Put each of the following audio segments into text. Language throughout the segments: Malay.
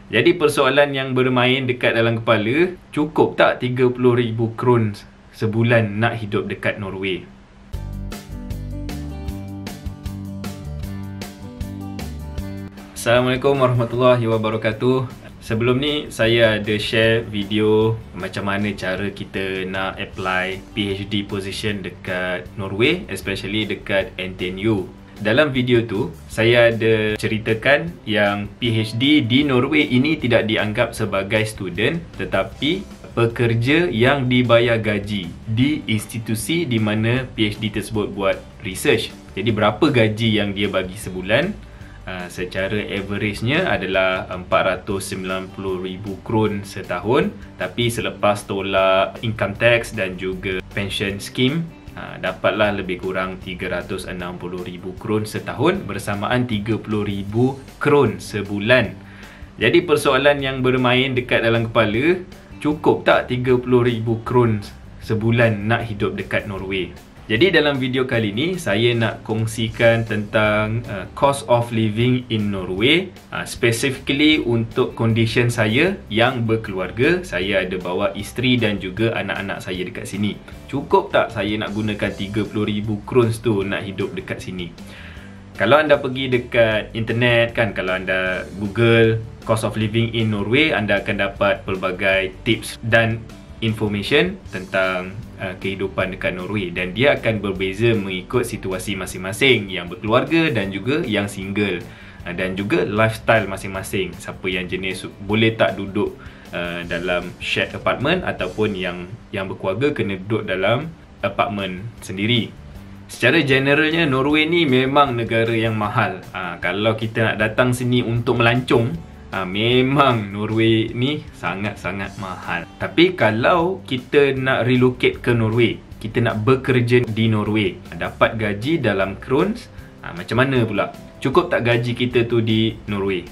Jadi persoalan yang bermain dekat dalam kepala, cukup tak 30,000 kron sebulan nak hidup dekat Norway? Assalamualaikum warahmatullahi wabarakatuh. Sebelum ni saya ada share video macam mana cara kita nak apply PhD position dekat Norway, especially dekat NTNU. Dalam video tu, saya ada ceritakan yang PhD di Norway ini tidak dianggap sebagai student, tetapi pekerja yang dibayar gaji di institusi di mana PhD tersebut buat research. Jadi berapa gaji yang dia bagi sebulan? Secara average-nya adalah 490,000 kron setahun, tapi selepas tolak income tax dan juga pension scheme, dapatlah lebih kurang 360,000 kron setahun bersamaan 30,000 kron sebulan. Jadi persoalan yang bermain dekat dalam kepala, cukup tak 30,000 kron sebulan nak hidup dekat Norway? Jadi dalam video kali ni saya nak kongsikan tentang cost of living in Norway, specifically untuk condition saya yang berkeluarga. Saya ada bawa isteri dan juga anak-anak saya dekat sini. Cukup tak saya nak gunakan 30,000 kron tu nak hidup dekat sini? Kalau anda pergi dekat internet kan, kalau anda Google cost of living in Norway, anda akan dapat pelbagai tips dan information tentang kehidupan dekat Norway, dan dia akan berbeza mengikut situasi masing-masing, yang berkeluarga dan juga yang single, dan juga lifestyle masing-masing. Siapa yang jenis boleh tak duduk dalam shared apartment, ataupun yang berkeluarga kena duduk dalam apartment sendiri. Secara generalnya Norway ni memang negara yang mahal. Kalau kita nak datang sini untuk melancong, memang Norway ni sangat-sangat mahal. Tapi kalau kita nak relocate ke Norway, kita nak bekerja di Norway, dapat gaji dalam krons, macam mana pula? Cukup tak gaji kita tu di Norway?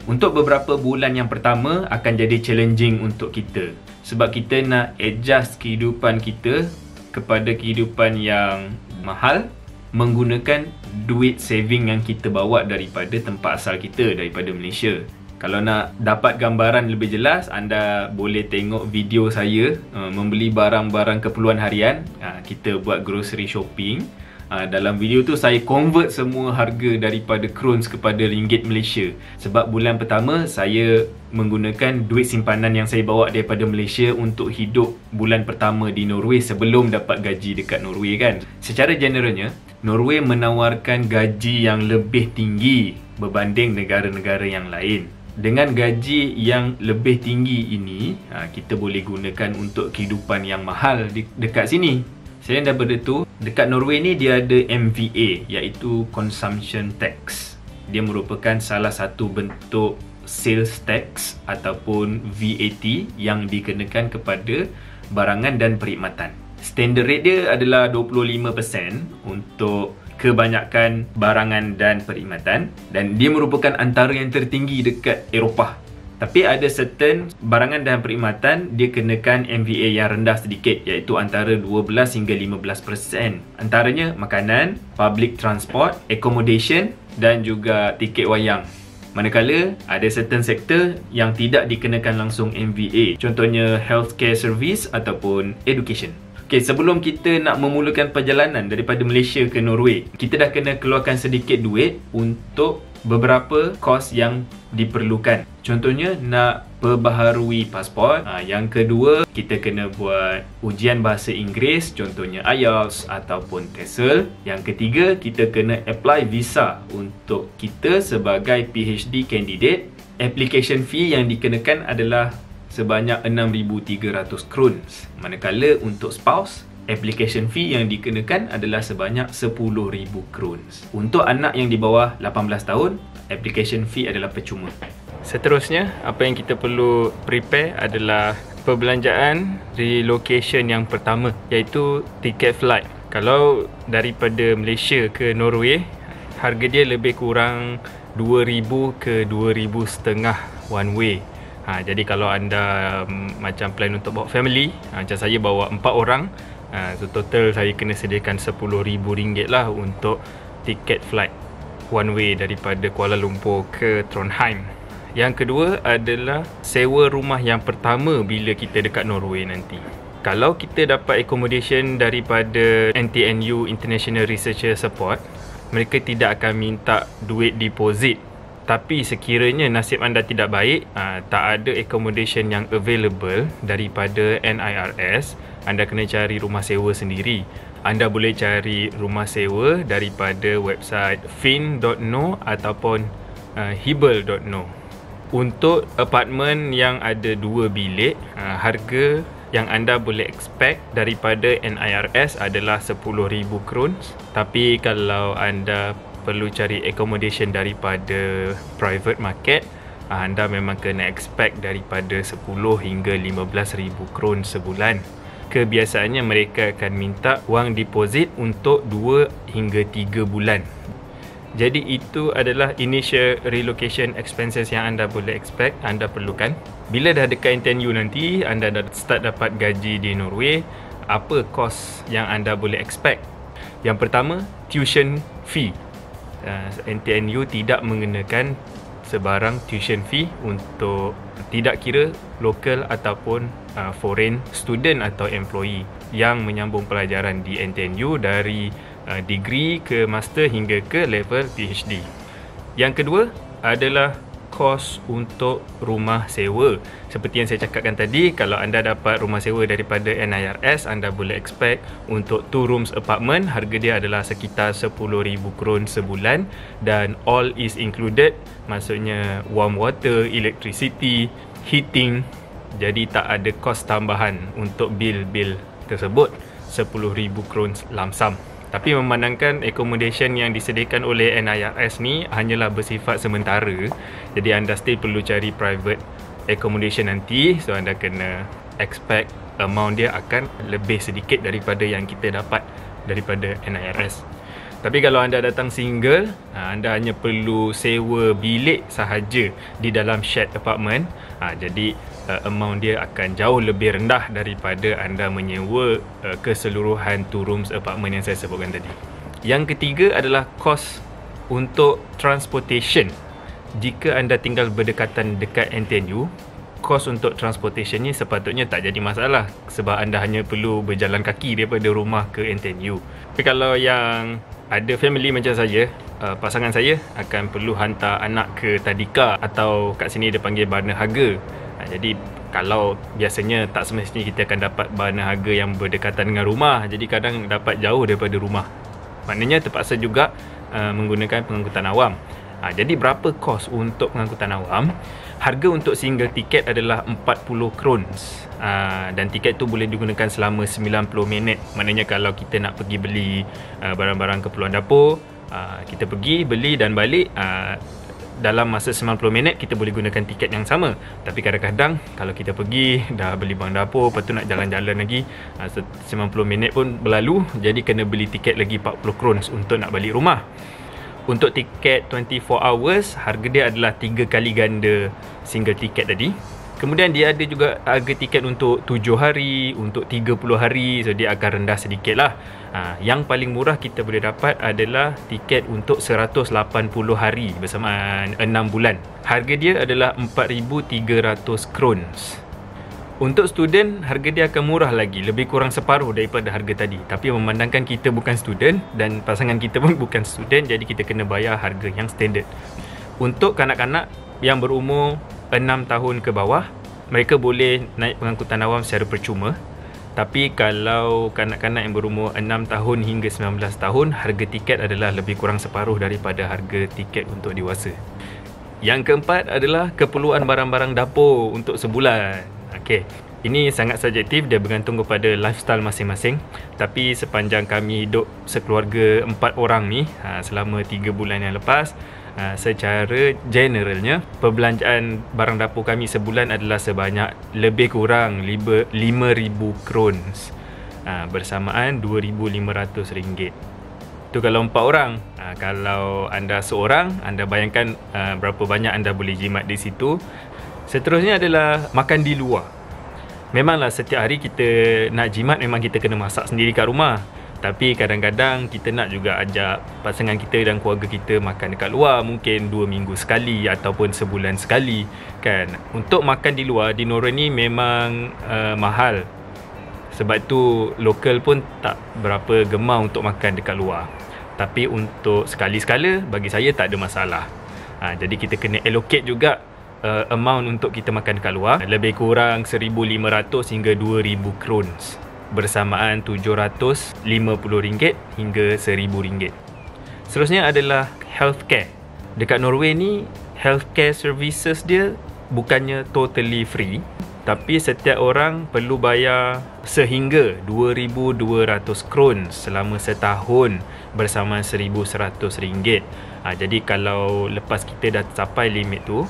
Untuk beberapa bulan yang pertama akan jadi challenging untuk kita, sebab kita nak adjust kehidupan kita kepada kehidupan yang mahal menggunakan duit saving yang kita bawa daripada tempat asal kita, daripada Malaysia. Kalau nak dapat gambaran lebih jelas, anda boleh tengok video saya membeli barang-barang keperluan harian. Kita buat grocery shopping. Dalam video tu saya convert semua harga daripada krons kepada ringgit Malaysia. Sebab bulan pertama saya menggunakan duit simpanan yang saya bawa daripada Malaysia untuk hidup bulan pertama di Norway sebelum dapat gaji dekat Norway kan. Secara generalnya, Norway menawarkan gaji yang lebih tinggi berbanding negara-negara yang lain. Dengan gaji yang lebih tinggi ini, kita boleh gunakan untuk kehidupan yang mahal dekat sini. Selain daripada tu, dekat Norway ni dia ada MVA, iaitu Consumption Tax. Dia merupakan salah satu bentuk sales tax ataupun VAT yang dikenakan kepada barangan dan perkhidmatan. Standard rate dia adalah 25% untuk kebanyakan barangan dan perkhidmatan, dan dia merupakan antara yang tertinggi dekat Eropah. Tapi ada certain barangan dan perkhidmatan dia kenakan MVA yang rendah sedikit, iaitu antara 12 hingga 15%. Antaranya makanan, public transport, accommodation dan juga tiket wayang. Manakala ada certain sektor yang tidak dikenakan langsung MVA, contohnya healthcare service ataupun education. Okay, sebelum kita nak memulakan perjalanan daripada Malaysia ke Norway, kita dah kena keluarkan sedikit duit untuk beberapa kos yang diperlukan. Contohnya nak perbaharui pasport. Yang kedua, kita kena buat ujian bahasa Inggeris, contohnya IELTS ataupun TESOL. Yang ketiga, kita kena apply visa untuk kita sebagai PhD candidate. Application fee yang dikenakan adalah sebanyak 6,300 kron. Manakala untuk spouse, application fee yang dikenakan adalah sebanyak 10,000 kron. Untuk anak yang di bawah 18 tahun, application fee adalah percuma. Seterusnya, apa yang kita perlu prepare adalah perbelanjaan relocation yang pertama, iaitu tiket flight. Kalau daripada Malaysia ke Norway, harga dia lebih kurang 2,000 ke 2,500 one way. Jadi kalau anda macam plan untuk bawa family, macam saya bawa 4 orang, so total saya kena sediakan RM10,000 lah untuk tiket flight one way daripada Kuala Lumpur ke Trondheim. Yang kedua adalah sewa rumah yang pertama bila kita dekat Norway nanti. Kalau kita dapat accommodation daripada NTNU International Researcher Support, mereka tidak akan minta duit deposit. Tapi sekiranya nasib anda tidak baik, tak ada accommodation yang available daripada NIRS, anda kena cari rumah sewa sendiri. Anda boleh cari rumah sewa daripada website fin.no ataupun hibel.no. Untuk apartmen yang ada 2 bilik, harga yang anda boleh expect daripada NIRS adalah 10,000 krons. Tapi kalau anda perlu cari accommodation daripada private market, anda memang kena expect daripada 10 hingga 15,000 krons sebulan. Kebiasaannya mereka akan minta wang deposit untuk 2 hingga 3 bulan. Jadi itu adalah initial relocation expenses yang anda boleh expect, anda perlukan. Bila dah dekat NTNU nanti, anda dah start dapat gaji di Norway, apa kos yang anda boleh expect? Yang pertama, tuition fee. NTNU tidak mengenakan sebarang tuition fee untuk tidak kira local ataupun foreign student atau employee yang menyambung pelajaran di NTNU dari degree ke master hingga ke level PhD. Yang kedua adalah kos untuk rumah sewa. Seperti yang saya cakapkan tadi, kalau anda dapat rumah sewa daripada NIRS, anda boleh expect untuk 2 rooms apartment, harga dia adalah sekitar 10,000 kron sebulan dan all is included, maksudnya warm water, electricity, heating. Jadi tak ada kos tambahan untuk bil-bil tersebut, 10,000 kron lump sum. Tapi memandangkan accommodation yang disediakan oleh NIRS ni hanyalah bersifat sementara, jadi anda still perlu cari private accommodation nanti. So anda kena expect amount dia akan lebih sedikit daripada yang kita dapat daripada NIRS. Tapi kalau anda datang single, anda hanya perlu sewa bilik sahaja di dalam shared apartment. Jadi amount dia akan jauh lebih rendah daripada anda menyewa keseluruhan 2 rooms apartment yang saya sebutkan tadi. Yang ketiga adalah kos untuk transportation. Jika anda tinggal berdekatan dekat NTNU, kos untuk transportation ni sepatutnya tak jadi masalah sebab anda hanya perlu berjalan kaki daripada rumah ke NTNU. Tapi kalau yang ada family macam saya, pasangan saya akan perlu hantar anak ke Tadika atau kat sini dia panggil Barnahaga. Jadi kalau biasanya tak semestinya kita akan dapat Barnahaga yang berdekatan dengan rumah, jadi kadang dapat jauh daripada rumah. Maknanya terpaksa juga menggunakan pengangkutan awam. Jadi berapa kos untuk pengangkutan awam? Harga untuk single tiket adalah 40 krons. Dan tiket tu boleh digunakan selama 90 minit. Maknanya kalau kita nak pergi beli barang-barang keperluan dapur, kita pergi beli dan balik, dalam masa 90 minit kita boleh gunakan tiket yang sama. Tapi kadang-kadang kalau kita pergi dah beli barang dapur, lepas tu nak jalan-jalan lagi, 90 minit pun berlalu, jadi kena beli tiket lagi 40 krons untuk nak balik rumah. Untuk tiket 24 hours, harga dia adalah 3 kali ganda single tiket tadi. Kemudian dia ada juga harga tiket untuk 7 hari, untuk 30 hari. So dia akan rendah sedikit lah. Yang paling murah kita boleh dapat adalah tiket untuk 180 hari bersamaan 6 bulan. Harga dia adalah 4,300 krons. Untuk student, harga dia akan murah lagi, lebih kurang separuh daripada harga tadi. Tapi memandangkan kita bukan student dan pasangan kita pun bukan student, jadi kita kena bayar harga yang standard. Untuk kanak-kanak yang berumur 6 tahun ke bawah, mereka boleh naik pengangkutan awam secara percuma. Tapi kalau kanak-kanak yang berumur 6 tahun hingga 19 tahun, harga tiket adalah lebih kurang separuh daripada harga tiket untuk dewasa. Yang keempat adalah keperluan barang-barang dapur untuk sebulan. Okey, ini sangat subjektif, dia bergantung kepada lifestyle masing-masing. Tapi sepanjang kami hidup sekeluarga 4 orang ni, selama 3 bulan yang lepas, secara generalnya perbelanjaan barang dapur kami sebulan adalah sebanyak lebih kurang 5,000 krons, bersamaan RM2,500. Itu kalau 4 orang. Kalau anda seorang, anda bayangkan berapa banyak anda boleh jimat di situ. Seterusnya adalah makan di luar. Memanglah setiap hari kita nak jimat, memang kita kena masak sendiri kat rumah. Tapi kadang-kadang kita nak juga ajak pasangan kita dan keluarga kita makan dekat luar, mungkin 2 minggu sekali ataupun sebulan sekali kan. Untuk makan di luar di Norway ni memang mahal. Sebab tu lokal pun tak berapa gemar untuk makan dekat luar. Tapi untuk sekali-sekala bagi saya tak ada masalah. Jadi kita kena allocate juga amount untuk kita makan dekat luar. Lebih kurang 1,500 hingga 2,000 krons. Bersamaan RM750 hingga RM1,000. Seterusnya adalah healthcare. Dekat Norway ni, healthcare services dia bukannya totally free, tapi setiap orang perlu bayar sehingga 2,200 kron selama setahun, bersamaan RM1,100. Jadi kalau lepas kita dah capai limit tu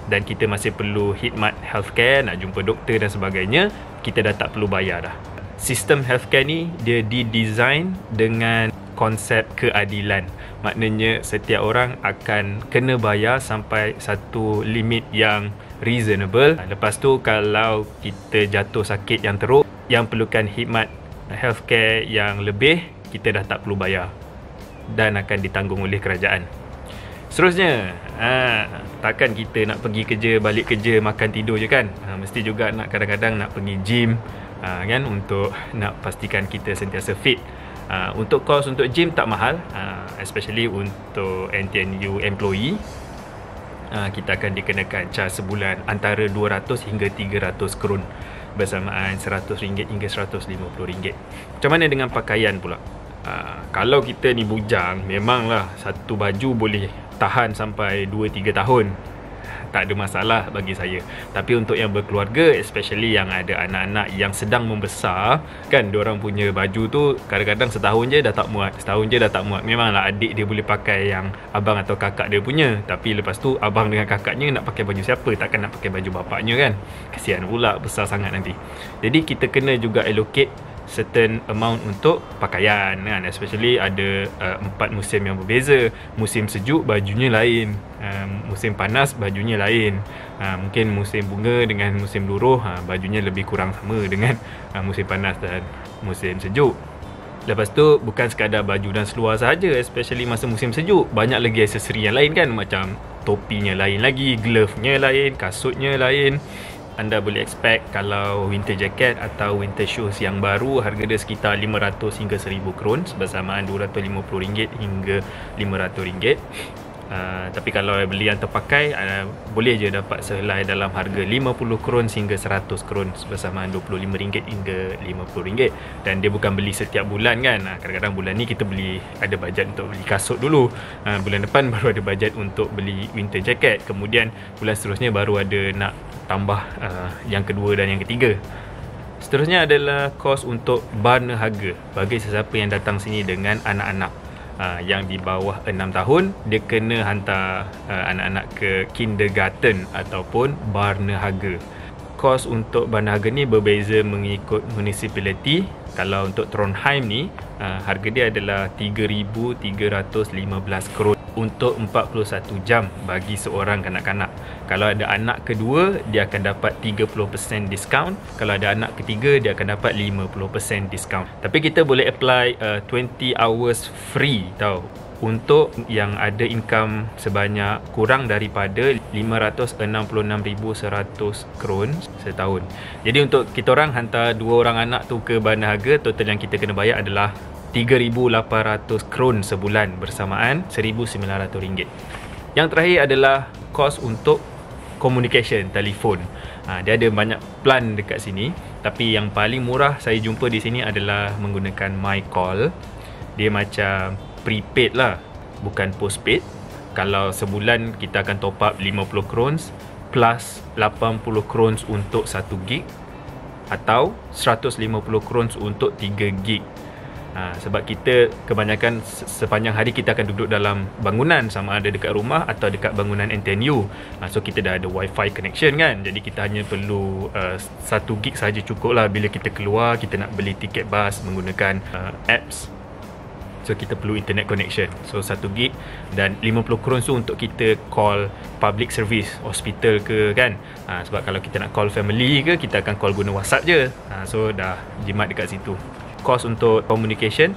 dan kita masih perlu khidmat healthcare, nak jumpa doktor dan sebagainya, kita dah tak perlu bayar dah. Sistem healthcare ni dia didesign dengan konsep keadilan. Maknanya setiap orang akan kena bayar sampai satu limit yang reasonable. Lepas tu kalau kita jatuh sakit yang teruk, yang perlukan khidmat healthcare yang lebih, kita dah tak perlu bayar dan akan ditanggung oleh kerajaan. Seterusnya, takkan kita nak pergi kerja, balik kerja, makan tidur je kan? Mesti juga nak kadang-kadang nak pergi gym kan, untuk nak pastikan kita sentiasa fit. Untuk kos untuk gym tak mahal, especially untuk NTNU employee. Kita akan dikenakan cas sebulan antara 200 hingga 300 kron, bersamaan RM100 hingga RM150. Macam mana dengan pakaian pula? Kalau kita ni bujang, memanglah satu baju boleh tahan sampai 2-3 tahun. Tak ada masalah bagi saya. Tapi untuk yang berkeluarga, especially yang ada anak-anak yang sedang membesar kan, diorang punya baju tu kadang-kadang setahun je dah tak muat, setahun je dah tak muat. Memanglah adik dia boleh pakai yang abang atau kakak dia punya, tapi lepas tu abang dengan kakaknya nak pakai baju siapa? Takkan nak pakai baju bapaknya kan? Kesian pula, besar sangat nanti. Jadi kita kena juga allocate certain amount untuk pakaian kan, especially ada 4 musim yang berbeza. Musim sejuk bajunya lain, musim panas bajunya lain, mungkin musim bunga dengan musim luruh bajunya lebih kurang sama dengan musim panas dan musim sejuk. Lepas tu bukan sekadar baju dan seluar sahaja, especially masa musim sejuk, banyak lagi aksesori yang lain kan, macam topinya lain lagi, glove-nya lain, kasutnya lain. Anda boleh expect kalau winter jacket atau winter shoes yang baru, harga dia sekitar 500 hingga 1000 kron, bersamaan RM250 hingga RM500. Tapi kalau beli yang terpakai, boleh je dapat sehelai dalam harga 50 kron hingga 100 kron, bersamaan RM25 hingga RM50. Dan dia bukan beli setiap bulan kan. Kadang-kadang bulan ni kita beli, ada bajet untuk beli kasut dulu, bulan depan baru ada bajet untuk beli winter jacket, kemudian bulan seterusnya baru ada nak tambah yang kedua dan yang ketiga. Seterusnya adalah kos untuk berniaga bagi sesiapa yang datang sini dengan anak-anak. Yang di bawah 6 tahun, dia kena hantar anak-anak ke kindergarten ataupun berniaga. Kos untuk berniaga ni berbeza mengikut municipality. Kalau untuk Trondheim ni, harga dia adalah 3,315 kron untuk 41 jam bagi seorang kanak-kanak. Kalau ada anak kedua, dia akan dapat 30% diskaun. Kalau ada anak ketiga, dia akan dapat 50% diskaun. Tapi kita boleh apply 20 hours free tau, untuk yang ada income sebanyak kurang daripada 566,100 kron setahun. Jadi untuk kita orang hantar 2 orang anak tu ke berniaga, total yang kita kena bayar adalah 3,800 kron sebulan, bersamaan RM1,900. Yang terakhir adalah kos untuk communication, telefon. Dia ada banyak plan dekat sini, tapi yang paling murah saya jumpa di sini adalah menggunakan MyCall. Dia macam prepaid lah, bukan postpaid. Kalau sebulan kita akan top up 50 kron plus 80 kron untuk 1 gig atau 150 kron untuk 3 gig. Sebab kita kebanyakan sepanjang hari kita akan duduk dalam bangunan, sama ada dekat rumah atau dekat bangunan NTNU. So kita dah ada wifi connection kan, jadi kita hanya perlu 1 gig saja cukup lah. Bila kita keluar, kita nak beli tiket bas menggunakan apps, so kita perlu internet connection. So 1 gig dan 50 kron tu untuk kita call public service, hospital ke kan. Sebab kalau kita nak call family ke, kita akan call guna WhatsApp je. So dah jimat dekat situ. kos untuk communication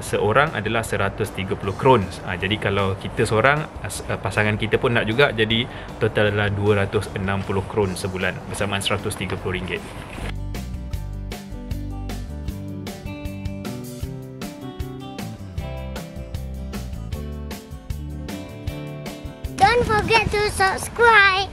seorang adalah 130 kron. Jadi kalau kita seorang, pasangan kita pun nak juga, jadi total adalah 260 kron sebulan bersamaan RM130. Don't forget to subscribe.